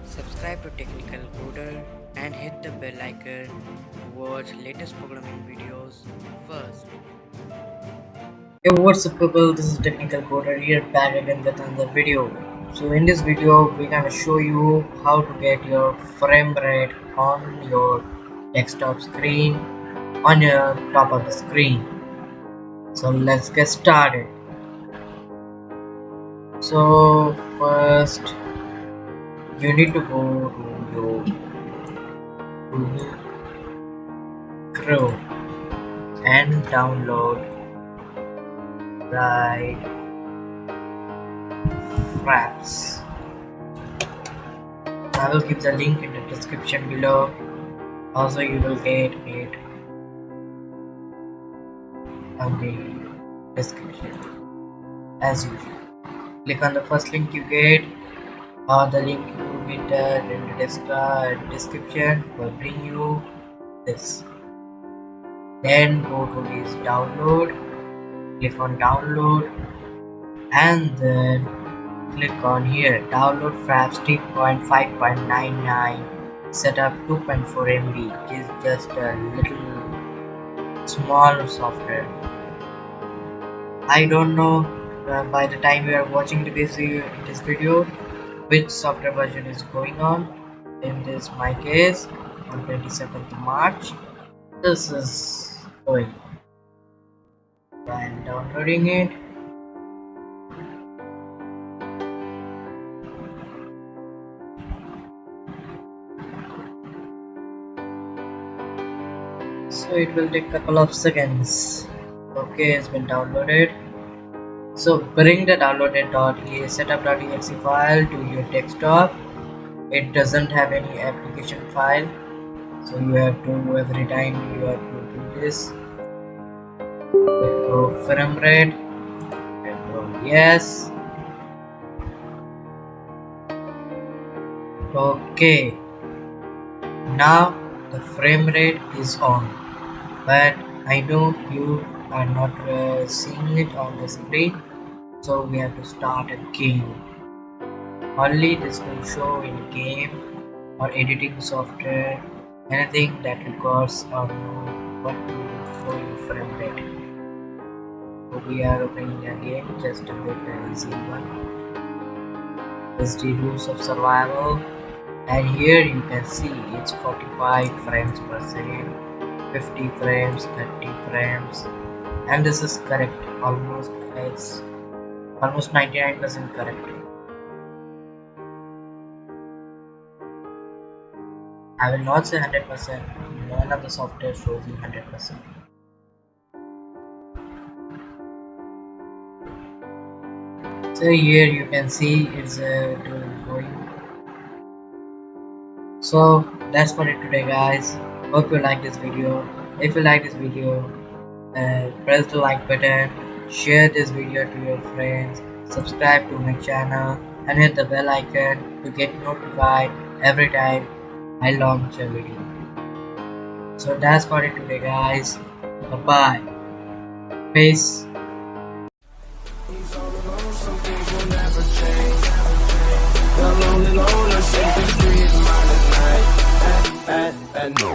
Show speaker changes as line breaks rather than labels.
Subscribe to Technical Coder and hit the bell icon to watch latest programming videos first.
Hey, what's up people, this is Technical Coder here back again with another video. So in this video we're gonna show you how to get your frame rate on your desktop screen, on your top of the screen. So let's get started. So first you need to go to your Google Chrome and download right fraps. I will keep the link in the description below. Also, you will get it on the description as usual. Click on the first link you get, or the link you get in the description will bring you this. Then go to this download, click on download, and then click on here download fraps 3.5.99 setup 2.4 MB. It is just a little small software. I don't know by the time you are watching this video which software version is going on. In this my case on 27th March this is going. I am downloading it. So it will take a couple of seconds. Okay, it's been downloaded. So bring the downloaded setup.exe file to your desktop. It doesn't have any application file, so you have to every time you have to do this. Go frame rate and go yes. Okay, now the frame rate is on, but I know you are not seeing it on the screen, so we have to start again. Only this will show in game or editing software, anything that records or what to show you frame rate. So we are opening again, just a bit easy one. This is the rules of survival, and here you can see it's 45 frames per second, 50 frames, 30 frames, and this is correct. It's almost 99% correct. I will not say 100%. None of the software shows you 100%. So here you can see it's going. So that's for it today, guys. Hope you like this video. If you like this video, press the like button, share this video to your friends, subscribe to my channel, and hit the bell icon to get notified every time I launch a video. So that's for it today, guys. Bye bye. Peace.
The lonely loner, shake the street, minus night. No.